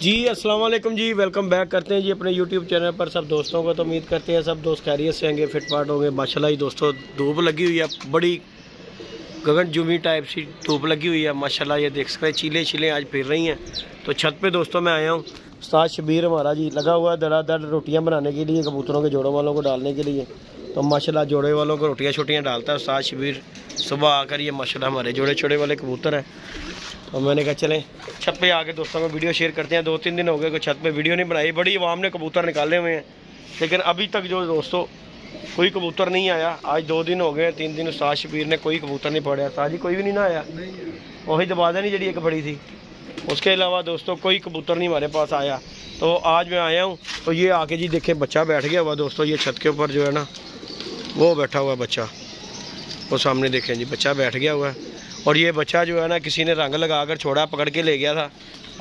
जी अस्सलाम वालेकुम जी, welcome back करते हैं जी अपने यूट्यूब चैनल पर सब दोस्तों को। तो उम्मीद करते हैं सब दोस्त खैरियत से होंगे, फिटफाट होंगे। माशाल्लाह जी दोस्तों, धूप लगी हुई है, बड़ी गगन जुमी टाइप सी धूप लगी हुई है माशाल्लाह। ये देख सकते हैं चीलें चीलें आज फिर रही हैं। तो छत पे दोस्तों मैं आया हूँ। उस्ताद शबीर हमारा जी लगा हुआ है धड़ाधड़ रोटियाँ बनाने के लिए, कबूतरों के जोड़ों वालों को डालने के लिए। तो माशाल्लाह जोड़े वालों को रोटियाँ छोटियाँ डालता है उस्ताद शबीर सुबह आकर। ये माशाल्लाह हमारे जोड़े छोड़े वाले कबूतर हैं। तो मैंने कहा चलें छत पे आके दोस्तों को वीडियो शेयर करते हैं। 2-3 दिन हो गए को छत पे वीडियो नहीं बनाई, बड़ी आवाम ने कबूतर निकाले हुए हैं, लेकिन अभी तक जो दोस्तों कोई कबूतर नहीं आया। आज 2 दिन हो गए, 3 दिन उस्ताद शबीर ने कोई कबूतर नहीं पकड़ा। उस्ताद जी कोई भी नहीं ना आया, वही दबादा नहीं जी एक बड़ी थी, उसके अलावा दोस्तों कोई कबूतर नहीं हमारे पास आया। तो आज मैं आया हूँ तो ये आके जी देखे बच्चा बैठ गया हुआ दोस्तों। ये छत के ऊपर जो है ना वो बैठा हुआ बच्चा, वो सामने देखें जी बच्चा बैठ गया हुआ है। और ये बच्चा जो है ना किसी ने रंग लगा कर छोड़ा, पकड़ के ले गया था।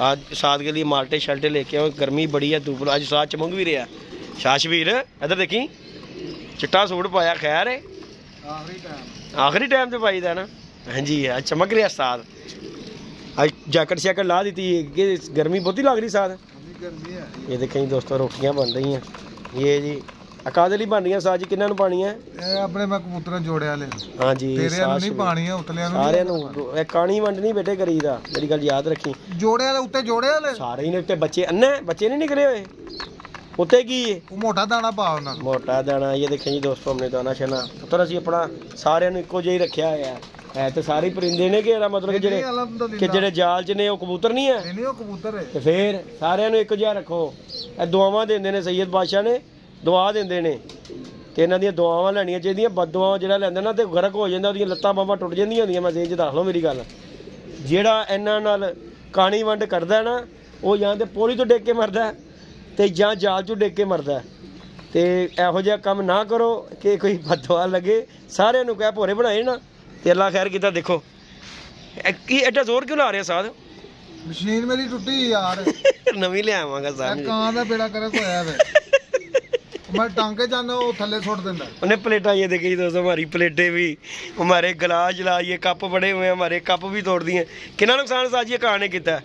आज साथ के लिए माल्टे शल्टे लेके आओ, गर्मी बड़ी है, धूप आज साथ चमक भी रहा है। शाह शबीर इधर देखी, चिट्टा सूट पाया, खैर है आखिरी टाइम पे पाई था ना। हाँ जी आज चमक रहा साथ, आज जैकेट शैकेट ला दी थी कि गर्मी बहुत ही लग रही साथ। ये देखें दोस्तों रोटियाँ बन रही हैं, ये जी कादे बन रही साज जी किन्ना पानी है अपने मैं कबूतर जोड़े वाले। हाँ जी तेरे नहीं पानी है उतलियां सारे नु कानी वंड नहीं बेटे करीदा, मेरी गल याद रखी। जोड़े वाले उत्ते जोड़े वाले सारे ही ने उत्ते बच्चे अन्ने बच्चे नहीं निकले हुए उत्ते की मोटा दाना पा उन्हां मोटा दाना। ये देखें जी दोस्तों हमने दाना शना पुत्र असीं अपना सारे नु इक्को जिहा रखया है तो सारे परिंदे ने कि मतलब कि जेड़े जाल च ने वो कबूतर नहीं है, नहीं वो कबूतर है। ते फिर सारे नु इक्को जिहा रखो। ए दुआवां देंदे ने सैयद बादशाह ने, दुआ देंदे ने ते इन्हां दी दुआवां लैणियां चाहिदियां। बददुआवां जेड़ा लैंदा ना ते गरक हो जांदा, ओदियां लत्तां बाहां टुट जांदियां होंदियां। मैं सेज दस लो मेरी गल, जेड़ा इन्हां नाल कानी वंड करदा ना वो जां ते पौड़ी तो डिग के मरदा ते जां जाल चों डिग के मरदा। ते इहो जिहा कम ना करो कि कोई बददुआ लगे। सारिआं नूं कह भोरे बनाए ना ते अल्लाह खैर कीता। देखो की एडा जोर क्यों ला रहे साथ, मशीन मेरी टुटी यार नवीं ले आवांगा साथ। कां दा बेड़ा करक होया वे मैं टांके जाना वो थल्ले छोड़ देंदा। उन्हें प्लेटा ये देखिए दोस्तों, हमारी प्लेटें भी, हमारे गिलास जला, ये कप बड़े हुए हैं, हमारे कप भी तोड़ दिए। कितना नुकसान साज ये कां ने किया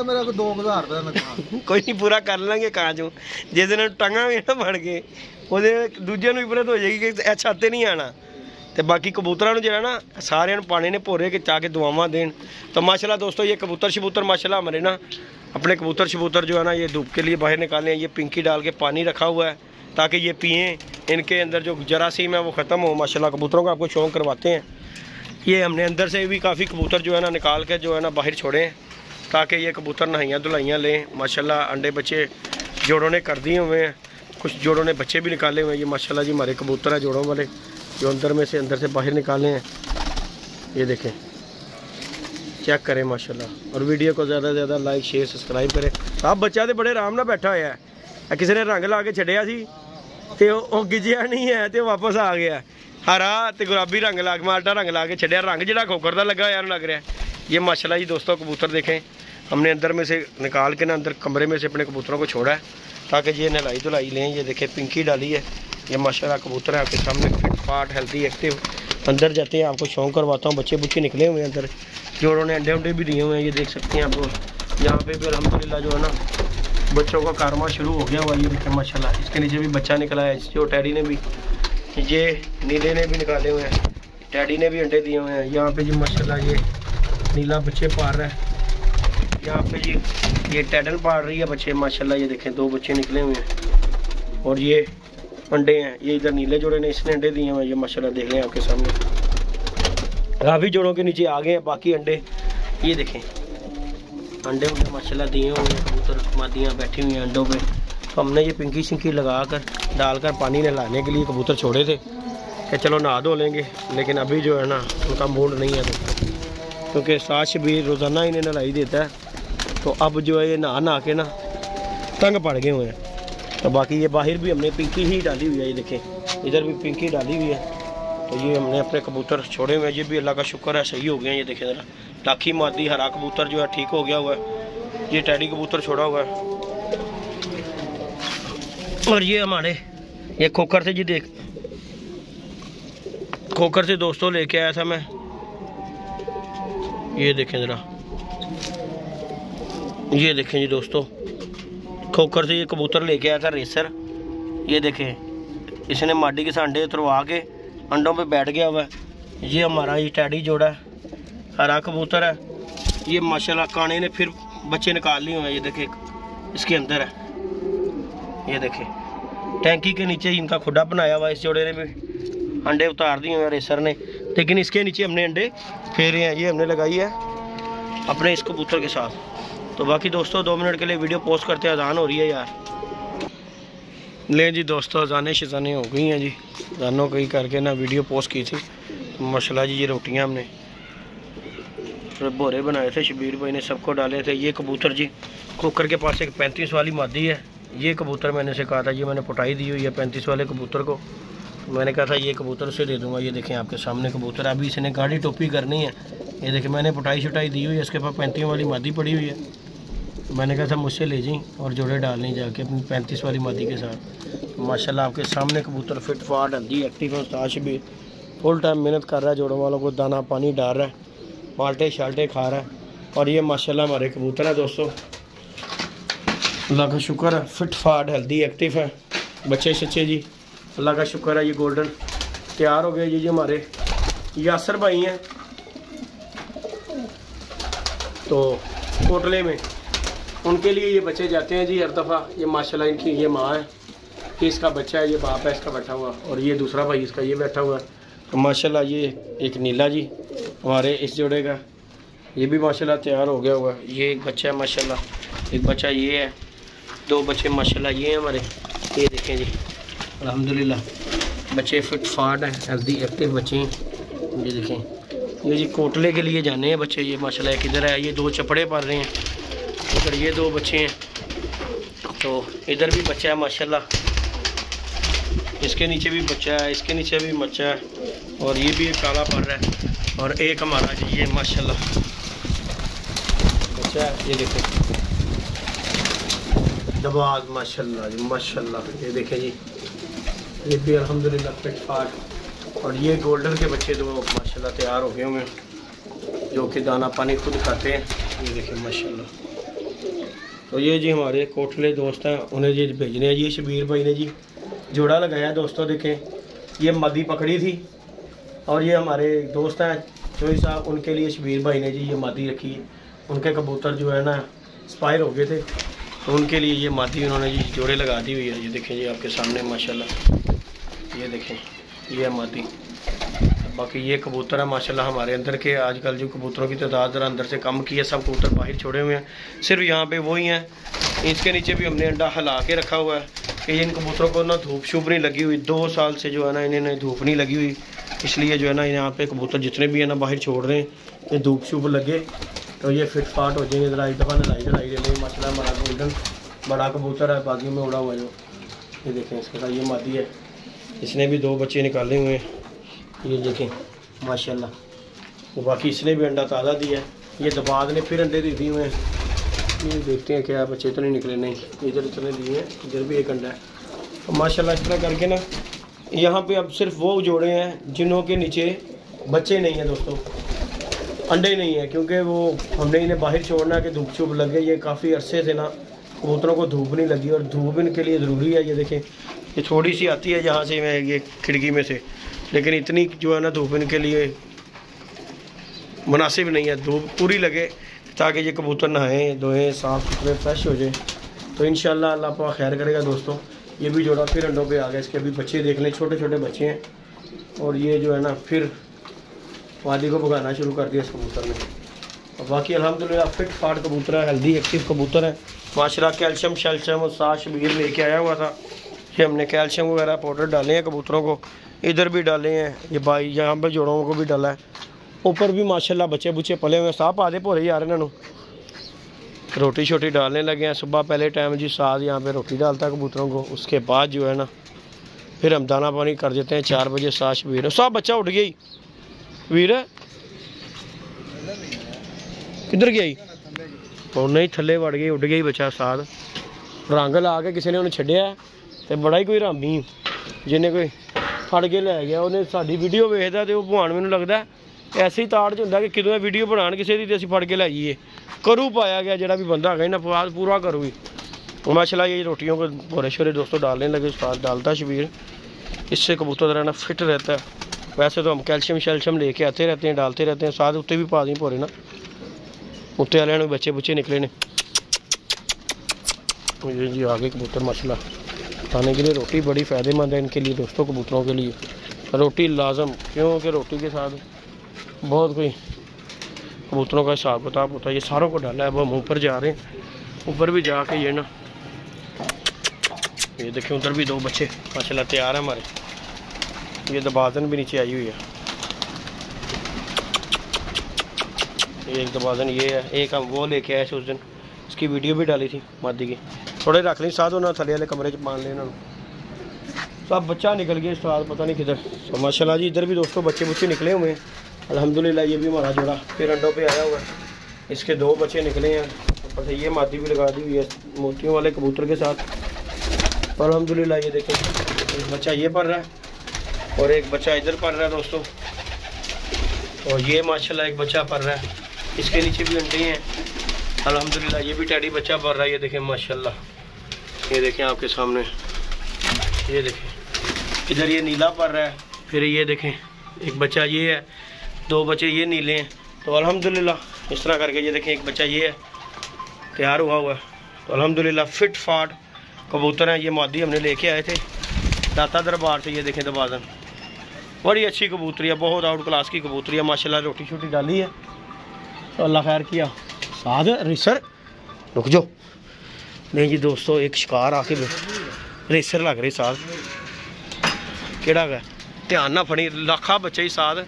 मेरा कोई 2000 का नुकसान। कोई नहीं पूरा कर लेंगे कां चो, जिस दिन टंगा भी ना बन के वो दूजे भी इबरत हो जाएगी कि छत नहीं आना। तो बाकी कबूतरों को जो ना सारे पाने ने भोरे के चाह के दुआवां देन। तो माशाल्लाह दोस्तों ये कबूतर शबूतर माशाल्लाह हमारे ना अपने कबूतर शबूतर जो है ना ये धूप के लिए बाहर निकाले हैं। ये पिंकी डाल के पानी रखा हुआ है ताकि ये पिएँ, इनके अंदर जो जरासीम है वो ख़त्म हो। माशाल्लाह कबूतरों का आपको शौक करवाते हैं। ये हमने अंदर से भी काफ़ी कबूतर जो है ना निकाल के जो है ना बाहर छोड़े हैं ताकि ये कबूतर नहाइयाँ धुलाइयाँ लें। माशाल्लाह अंडे बच्चे जोड़ों ने कर दिए हुए हैं, कुछ जोड़ों ने बच्चे भी निकाले हुए हैं। ये माशाल्लाह जी हमारे कबूतर हैं जोड़ों वाले जो अंदर से बाहर निकाले हैं। ये देखें, चेक करें माशाल्लाह। और वीडियो को ज़्यादा से ज़्यादा लाइक शेयर सब्सक्राइब करें। आप बच्चा तो बड़े आराम नाल बैठा होया है, किसी ने रंग ला के छड्डिया सी ते वो गिजिया नहीं है तो वापस आ गया। हरा तो गुलाबी रंग ला के माल्टा रंग ला के छड्डिया, रंग जो खोकर का लगा यार लग रहा है। ये माशाल्लाह जी दोस्तों कबूतर देखें हमने अंदर में से निकाल के ना अंदर कमरे में से अपने कबूतरों को छोड़ा है ताकि ये नहलाई धुलाई लें। ये देखें पिंकी डाली है, ये माशाल्लाह कबूतर है आपके सामने फिटफाट हेल्थी एक्टिव। अंदर जाते हैं आपको शौक करवाता हूँ। बच्चे बुच्चे निकले हुए हैं अंदर, जोड़ों ने अंडे उंडे भी दिए हुए हैं। ये देख सकते हैं आपको यहाँ पे भी अल्हम्दुलिल्लाह जो है ना बच्चों का कारमा शुरू हो गया हुआ। ये देखें माशाल्लाह इसके नीचे भी बच्चा निकला है, जो टैडी ने भी, ये नीले ने भी निकाले हुए हैं, टैडी ने भी अंडे दिए हुए हैं। यहाँ पे जी माशाल्लाह ये नीला बच्चे पाल रहा है, यहाँ पे जी ये टैडल पाल रही है बच्चे माशाल्लाह। ये देखें 2 बच्चे निकले हुए हैं और ये अंडे हैं। ये इधर नीले जोड़े ने इसने अंडे दिए हुए हैं। ये माशाल्लाह देख लें आपके सामने काफ़ी जोड़ों के नीचे आ गए हैं बाकी अंडे। ये देखें अंडे उन्हें माशाल्लाह दिए हुए हैं, कबूतर मादियाँ बैठी हुई हैं अंडों पे। तो हमने ये पिंकी शिंकी लगा कर डालकर पानी नहलाने के लिए कबूतर छोड़े थे कि चलो नहा धो लेंगे, लेकिन अभी जो है ना उनका मूड नहीं है दोस्तों, क्योंकि साथ शबीर रोज़ाना इन्हें नहलाई देता है। तो अब जो है ये नहा के ना तंग पड़ गए हुए हैं। तो बाकी ये बाहर भी हमने पिंकी ही डाली हुई है, ये देखें इधर भी पिंकी डाली हुई है। तो ये हमने अपने कबूतर छोड़े हुए हैं, ये भी अल्लाह का शुक्र है सही हो गए हैं। ये देखें ज़रा लाखी मादी हरा कबूतर जो है ठीक हो गया हुआ है। ये टैडी कबूतर छोड़ा हुआ है। और ये हमारे ये खोकर से जी देख, खोकर से दोस्तों लेके आया था मैं। ये देखें ज़रा ये देखें जी दोस्तों, खोखर से ये कबूतर लेके आया था रेसर। ये देखें, इसने माडी के अंडे उतरवा के अंडों पे बैठ गया हुआ है। ये हमारा ये टैडी जोड़ा है, हरा कबूतर है। ये माशाल्लाह काने ने फिर बच्चे निकाल लिए हुए हैं। ये देखें इसके अंदर है, ये देखें टैंकी के नीचे इनका खुडा बनाया हुआ है। इस जोड़े ने भी अंडे उतार दिए हुए हैं रेसर ने, लेकिन इसके नीचे हमने अंडे फेरे हैं। ये हमने लगाई है अपने इस कबूतर के साथ। तो बाकी दोस्तों 2 मिनट के लिए वीडियो पोस्ट करते हैं, अजान हो रही है यार। ले जी दोस्तों, अजानें शजानें हो गई हैं जी। अजानों कहीं करके ना वीडियो पोस्ट की थी माशाल्लाह जी। ये रोटियां हमने बोरे बनाए थे, शबीर भाई ने सबको डाले थे। ये कबूतर जी कुकर के पास एक 35 वाली मादी है। ये कबूतर मैंने से कहा था, ये मैंने पुटाई दी हुई है 35 वाले कबूतर को। मैंने कहा था ये कबूतर उसे दे दूंगा। ये देखें आपके सामने कबूतर, अभी इसने गाड़ी टोपी करनी है। ये देखें मैंने पुटाई शुटाई दी हुई है, इसके पास 35 वाली मादी पड़ी हुई है। मैंने कहा था मुझसे ले जाई और जोड़े डालने जाके अपनी 35 वाली मादी के साथ। माशाल्लाह आपके सामने कबूतर फिट फाट हेल्दी एक्टिव है। उस्ताद शबीर फुल टाइम मेहनत कर रहा है, जोड़ों वालों को दाना पानी डाल रहा है, माल्टे शाल्टे खा रहा है। और ये माशाल्लाह हमारे कबूतर है दोस्तों, अल्लाह का शुक्र है, फिट फाट हेल्दी एक्टिव है, बच्चे सच्चे जी, अल्लाह का शुक्र है। ये गोल्डन तैयार हो गए जी। हमारे यासर भाई हैं तो कोटले में, उनके लिए ये बच्चे जाते हैं जी हर दफ़ा। ये माशाल्लाह इनकी ये माँ है, कि इसका बच्चा है, ये बाप है इसका बैठा हुआ, और ये दूसरा भाई इसका ये बैठा हुआ है। तो माशाल्लाह ये एक नीला जी हमारे इस जोड़े का, ये भी माशाल्लाह तैयार हो गया हुआ। ये एक बच्चा है माशाल्लाह, एक बच्चा ये है, 2 बच्चे माशाल्लाह ये हैं हमारे। ये देखें जी अल्हम्दुलिल्लाह बच्चे फिट फाट हैं, हेल्दी एक्टिव बच्चे हैं। ये देखें ये जी कोटले के लिए जाने हैं बच्चे। ये माशाल्लाह एक इधर है, ये 2 चपड़े पड़ रहे हैं, इधर ये 2 बच्चे हैं। तो इधर भी बच्चा है माशाल्लाह, इसके नीचे भी बच्चा है, इसके नीचे भी बच्चा है, और ये भी काला पड़ रहा है। और एक हमारा जी ये माशाल्लाह बच्चा है। ये देखें दबाज माशाल्लाह जी माशाल्लाह। ये देखें जी ये भी अल्हम्दुलिल्लाह फिट फाट। और ये गोल्डन के बच्चे तो माशाल्लाह तैयार हो गए होंगे, जो कि दाना पानी खुद खाते हैं। ये देखें माशाल्लाह। तो ये जी हमारे कोटले दोस्त हैं, उन्हें जी भेजने हैं। ये शबीर भाई ने जी जोड़ा लगाया दोस्तों, देखें ये मादी पकड़ी थी। और ये हमारे दोस्त हैं चोई साहब, उनके लिए शबीर भाई ने जी ये मादी रखी है। उनके कबूतर जो है ना एक्सपायर हो गए थे, तो उनके लिए ये मादी उन्होंने जी जोड़े लगा दी हुई है। ये देखें जी आपके सामने माशाल्लाह, ये देखें ये है मादी। बाकी ये कबूतर है माशाल्लाह हमारे अंदर के। आजकल जो कबूतरों की तादाद ज़रा अंदर से कम की है, सब कबूतर बाहर छोड़े हुए हैं, सिर्फ यहाँ पे वही हैं। इसके नीचे भी हमने अंडा हिला के रखा हुआ है कि इन कबूतरों को ना धूप शूप नहीं लगी हुई। 2 साल से जो है ना इन्हें धूप नहीं लगी हुई, इसलिए जो है ना यहाँ पे कबूतर जितने भी है ना बाहर छोड़ रहे हैं, ये धूप शूप लगे तो ये फिट फाट हो जाएंगे। ज़रा एक दफ़ा नलाई दे लें। माशाल्लाह हमारा गोल्डन बड़ा कबूतर है, बाजू में उड़ा हुआ जो, ये देखें इसके साथ ये मादी है, इसने भी 2 बच्चे निकाले हुए हैं। ये देखें माशाल्लाह। तो बाकी इसने भी अंडा ताज़ा दिया है। ये दबाद ने फिर अंडे दे दिए हुए हैं। ये देखते हैं क्या बच्चे तो नहीं निकले, नहीं इधर इतने दिए हैं, इधर भी एक अंडा है। तो माशाल्लाह इस तरह करके ना यहाँ पे अब सिर्फ वो जोड़े हैं जिन्हों के नीचे बच्चे नहीं हैं दोस्तों, अंडे नहीं है, क्योंकि वो हमने इन्हें बाहर छोड़ना कि धूप छूप लगे। ये काफ़ी अरसे से ना कबूतरों को धूप नहीं लगी, और धूप इनके लिए ज़रूरी है। ये देखें ये थोड़ी सी आती है जहाँ से मैं ये खिड़की में से, लेकिन इतनी जो है ना धूप इनके लिए मुनासिब नहीं है। धूप पूरी लगे ताकि ये कबूतर नहाएं धोएं साफ़ सुथरे फ्रेश हो जाए। तो इंशाल्लाह अल्लाह पाक खैर करेगा दोस्तों। ये भी जोड़ा फिर अंडों पे आ गया, इसके अभी बच्चे देख लें, छोटे छोटे बच्चे हैं। और ये जो है ना फिर वादी को भगाना शुरू कर दिया इस कबूतर ने। और बाकी अल्हम्दुलिल्लाह फिट फाट कबूतर है, हेल्दी एक्टिव कबूतर है माशाल्लाह। कैल्शियम शैल्शियम और साथ शबीर लेके आया हुआ था, ये हमने कैल्शियम वगैरह पाउडर डाले हैं कबूतरों को, इधर भी डाले हैं, ये भाई यहाँ पर जोड़ों को भी डाला है। ऊपर भी माशाल्लाह बच्चे बुच्चे पले हुए, साफ आधे भोरे यार इन्होंने रोटी शोटी डालने लगे हैं। सुबह पहले टाइम जी साथ यहाँ पे रोटी डालता है कबूतरों को, उसके बाद जो है ना फिर हम दाना पानी कर देते हैं 4 बजे। साथ शबीर साहब बच्चा उठ गया ही वीर किधर गया ही, और नहीं थले वड़ गई, उड़ गया ही बच्चा साथ। रंग ला के किसी ने उन्हें छड्डिया तो बड़ा ही कोई रामी जिन्हें कोई फड़ के लै गया। उन्हें साडी वीडियो वेखदा तो भाण मैनूं लगदा ऐसे ही ताड़ च हुंदा कि किदों वीडियो बनाण किसी दी ते असीं फड़ के लै जाइए। करू पाया गया, जरा भी बंदा है ना पूरा करू ही। माशाल्लाह ये रोटियों को भोरे शोरे दोस्तों डालने लगे, स्वाद डालता शबीर, इससे कबूतर रहना फिट रहता है। वैसे तो हम कैल्शियम शैल्शियम लेके आते रहते हैं, डालते रहते हैं, साथ उत्ते भी पा दी भोरे ना, उत्ते वाले बच्चे बुच्चे निकले ने। जी आगे कबूतर माशाल्लाह खाने के लिए रोटी बड़ी फ़ायदेमंद है इनके लिए दोस्तों, कबूतरों के लिए रोटी लाजम, क्योंकि रोटी के साथ बहुत कोई कबूतरों का हिसाब किताब होता है। ये सारों को डाला है, अब हम ऊपर जा रहे हैं, ऊपर भी जाके ये ना, ये देखिए उधर भी 2 बच्चे माशाल्लाह तैयार है हमारे। ये दबाजन भी नीचे आई हुई है, एक दबाजन ये है, एक हम वो लेके आए थे उस दिन, इसकी वीडियो भी डाली थी मादी की। थोड़े रख ली साथ होना, थले वाले कमरे च मान लेना, सब बच्चा निकल गया साथ पता नहीं किधर। तो माशाल्लाह जी इधर भी दोस्तों बच्चे बुच्चे निकले हुए हैं अल्हम्दुलिल्लाह। ये भी हमारा जोड़ा फिर अंडों पे आया हुआ है, इसके 2 बच्चे निकले हैं, ऊपर से ये मादी भी लगा दी हुई है मोतियों वाले कबूतर के साथ। अल्हम्दुलिल्लाह ये देखें एक बच्चा ये पढ़ रहा है और एक बच्चा इधर पढ़ रहा है दोस्तों, और ये माशाल्लाह एक बच्चा पढ़ रहा है, इसके नीचे भी अंडे हैं अल्हम्दुलिल्लाह। ये भी टैडी बच्चा पढ़ रहा है, ये देखें माशाल्लाह, ये देखें आपके सामने, ये देखें इधर ये नीला पढ़ रहा है, फिर ये देखें एक बच्चा ये है, 2 बच्चे ये नीले हैं। तो अल्हम्दुलिल्लाह इस तरह करके ये देखें एक बच्चा ये है तैयार हुआ है। तो अल्हम्दुलिल्लाह फिट फाट कबूतर हैं। ये मादी हमने लेके आए थे दाता दरबार से, ये देखें दबाजन बड़ी अच्छी कबूतरी है, बहुत आउट क्लास की कबूतरी है माशाल्लाह। रोटी शोटी डाली है तो अल्लाह खैर किया। साद रेसर रुक जाओ, नहीं जी दोस्तों एक शिकार आके रेसर लग रही साद, केड़ा गया ध्यान ना फड़ी, लाखा बच्चा ही साद।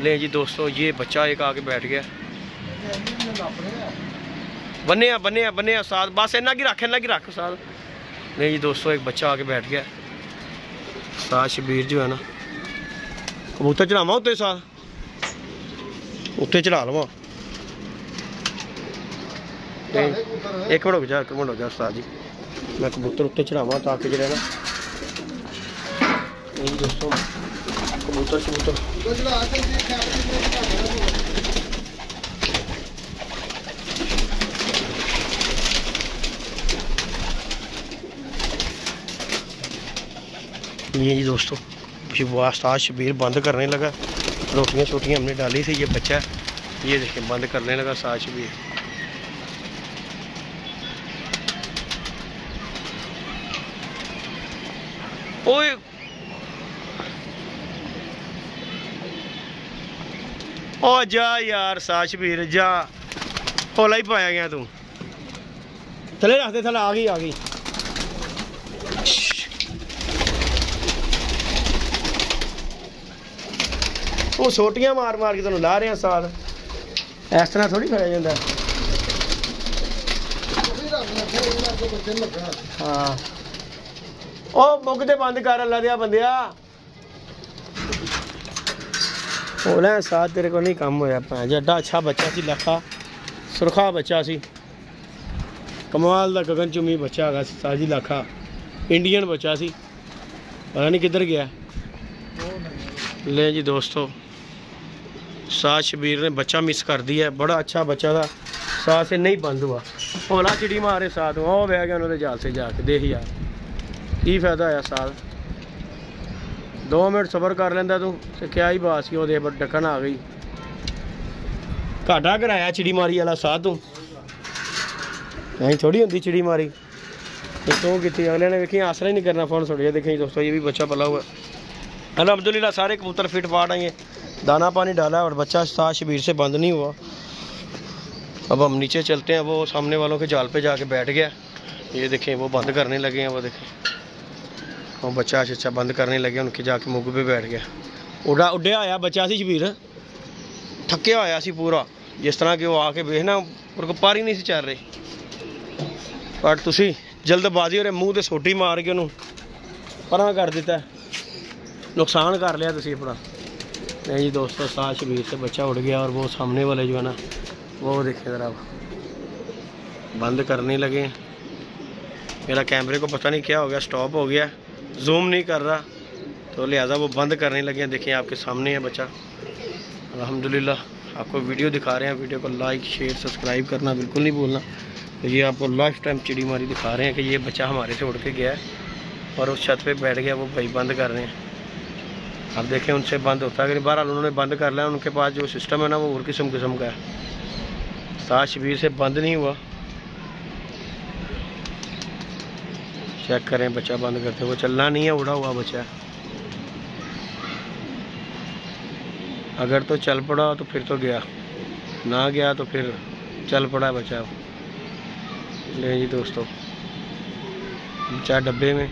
ले जी दोस्तों ये बच्चा एक आके बैठ गया, बने साद, बस इन्ना की रख साद। नहीं जी दोस्तों एक बच्चा आके बैठ गया साद। शबीर जो है ना कबूतर चढ़ावा उत्ते साद, उत्ते चढ़ा लवा। एक मिनट हो जा उस्ताद जी, मैं कबूतर उत्ते चढ़ावा ताकि जो है ना दोस्तों कबूतर शबूतर ये जी दोस्तों उस्ताद शबीर बंद करने लगा, रोटियां छोटियां हमने डाली थी, ये बच्चा ये देखें बंद करने लगा उस्ताद शबीर। ओए ओ जा यार उस्ताद शबीर जा, होला ही पाया गया तू, थले रख दे, थले आ गई। वो छोटियां मार मार के तेन ला रहे हैं साथ, इस तरह थोड़ी खाया जाता। हाँ ओ मुकदे बंद कर अल्लाह दिया बंदिया, बोला साथ तेरे को नहीं कम होया भैन, एडा अच्छा बच्चा सी, लखा सुरखा बच्चा सी, कमाल का गगन चुमी बच्चा है साजी, लखा इंडियन बच्चा सी, पता नहीं किधर गया। ले जी दोस्तों साथ शबीर ने बच्चा मिस कर दिया है, बड़ा अच्छा बच्चा था, साथ से नहीं बंद हुआ, होला चिड़ी मारे साथ वो बह गया उन्होंने जाल से जाके। देख यार की फायदा है साथ, 2 मिनट सबर कर लेंदा तू तो क्या ही बात सी, ओदे पर ढक्कन आ गई। घाटा कराया चिड़ी मारी वाला साथ तू, नहीं थोड़ी होंगी चिड़ी मारी तू की, अगले ने वेखी आसरा ही नहीं करना फोन छोड़िया। देखें दोस्तों ये भी बच्चा पला हुआ अल्हम्दुलिल्लाह, सारे कबूतर फिट फाट आएंगे, दाना पानी डाला है और बच्चा साथ शबीर से बंद नहीं हुआ। अब हम नीचे चलते हैं, वो सामने वालों के जाल पे जाके बैठ गया, ये देखें वो बंद करने लगे हैं, वो देखें वो बच्चा अच्छा बंद करने लगे, उनके जाके मुग पे बैठ गया। उड्डे आया बच्चा सी शबीर, थक्या होया सी पूरा, जिस तरह कि वो आके देखना उनको पर ही नहीं सी चल रही, पर तुसी जल्दबाजी और मूँह से सोटी मार के उन्होंने परा कर दिता, नुकसान कर लिया तुसी अपना। नहीं जी दोस्तों साथ शबीर से बच्चा उड़ गया, और वो सामने वाले जो है ना वो देखें ज़रा बंद करने लगे। मेरा कैमरे को पता नहीं क्या हो गया, स्टॉप हो गया, जूम नहीं कर रहा, तो लिहाजा वो बंद करने लगे। देखें आपके सामने है बच्चा अल्हम्दुलिल्लाह, आपको वीडियो दिखा रहे हैं। वीडियो को लाइक शेयर सब्सक्राइब करना बिल्कुल नहीं भूलना। तो ये आपको लाइफ टाइम चिड़ी मारी दिखा रहे हैं कि ये बच्चा हमारे से उड़ के गया है और उस छत पे बैठ गया। वो भाई बंद कर रहे हैं, अब देखें उनसे बंद होता है कि नहीं। बहरहाल उन्होंने बंद कर लिया। उनके पास जो सिस्टम है ना वो और किस्म का है। उस्ताद शबीर से बंद नहीं हुआ। चेक करें बच्चा बंद करते हुए, चलना नहीं है, उड़ा हुआ बच्चा। अगर तो चल पड़ा तो फिर तो गया, ना गया तो फिर चल पड़ा बच्चा। ले जी दोस्तों, बच्चा डब्बे में।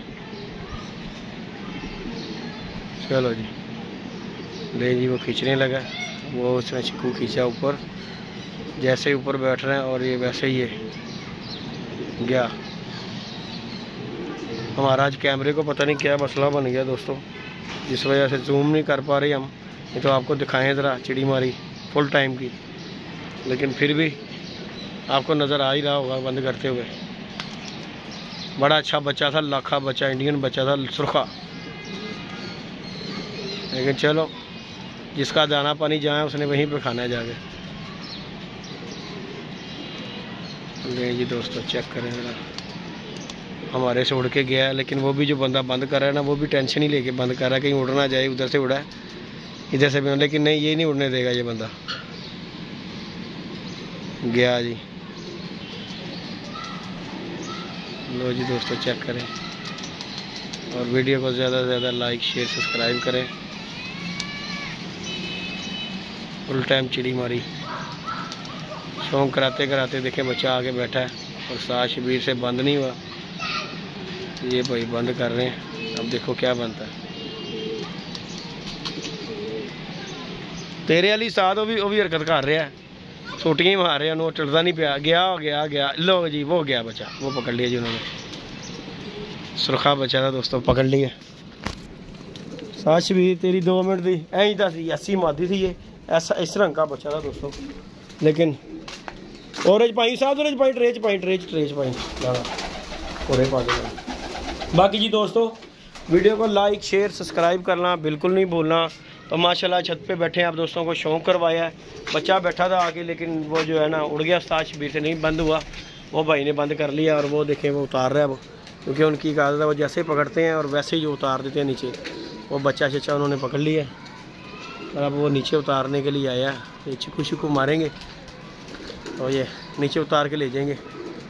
चलो जी, ले जी वो खींचने लगा। वो उसने चिक्कू खींचा ऊपर, जैसे ही ऊपर बैठ रहे हैं और ये वैसे ही है गया। हमारा आज कैमरे को पता नहीं क्या मसला बन गया दोस्तों, जिस वजह से जूम नहीं कर पा रही हम। ये तो आपको दिखाएं ज़रा चिड़ी मारी फुल टाइम की, लेकिन फिर भी आपको नज़र आ ही रहा होगा बंद करते हुए। बड़ा अच्छा बच्चा था, लाखा बच्चा, इंडियन बच्चा था, सुरखा। लेकिन चलो, जिसका दाना पानी जहाँ है उसने वहीं पे खाना है जाके। ले जी दोस्तों, चेक करें ज़रा, हमारे से उड़ के गया है। लेकिन वो भी जो बंदा बंद कर रहा है ना, वो भी टेंशन ही लेके बंद कर रहा है कहीं उड़ ना जाए। उधर से उड़ा है, इधर से भी, लेकिन नहीं, ये नहीं उड़ने देगा ये बंदा। गया जी। लो जी दोस्तों, चेक करें और वीडियो को ज़्यादा से ज़्यादा लाइक शेयर सब्सक्राइब करें। फुल टाइम चिड़ी मारी शौक कराते कराते देखें बच्चा आगे बैठा है और उस्ताद शबीर से बंद नहीं हुआ। ये भाई बंद कर रहे हैं, अब देखो क्या बनता है। तेरे वाली साथ वो भी हरकत कर रहा है, सोटियाँ ही मार रहे हैं, चढ़ता नहीं पाया। गया लो जी, वो गया बच्चा, वो पकड़ लिया जी उन्होंने। सुरखा बच्चा था दोस्तों, पकड़ लिया। साथ शबीर तेरी 2 मिनट दी ऐ सी, ऐसी मादी थी ये, ऐसा इस रंग का बच्चा था दोस्तों। लेकिन ओरेज पाई साहब, ओरेज पाई, ट्रेच पाई ओरे पा के। बाकी जी दोस्तों, वीडियो को लाइक शेयर सब्सक्राइब करना बिल्कुल नहीं भूलना। तो माशाल्लाह छत पे बैठे हैं, आप दोस्तों को शौक़ करवाया है। बच्चा बैठा था आके, लेकिन वो जो है ना उड़ गया। उस्ताद शबीर से नहीं बंद हुआ, वो भाई ने बंद कर लिया। और वो देखें वो उतार रहा है वो, क्योंकि उनकी आदत है, वो जैसे ही पकड़ते हैं और वैसे ही जो उतार देते हैं नीचे। वो बच्चा शच्चा उन्होंने पकड़ लिया और अब वो नीचे उतारने के लिए आया। ये चिक्कू चिक्कू मारेंगे और ये नीचे उतार के ले जाएंगे।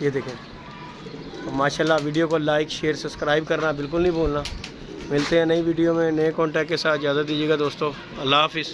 ये देखें। तो माशाल्लाह, वीडियो को लाइक शेयर सब्सक्राइब करना बिल्कुल नहीं भूलना। मिलते हैं नई वीडियो में नए कॉन्टैक्ट के साथ। इजाज़त दीजिएगा दोस्तों, अल्लाह हाफिज़।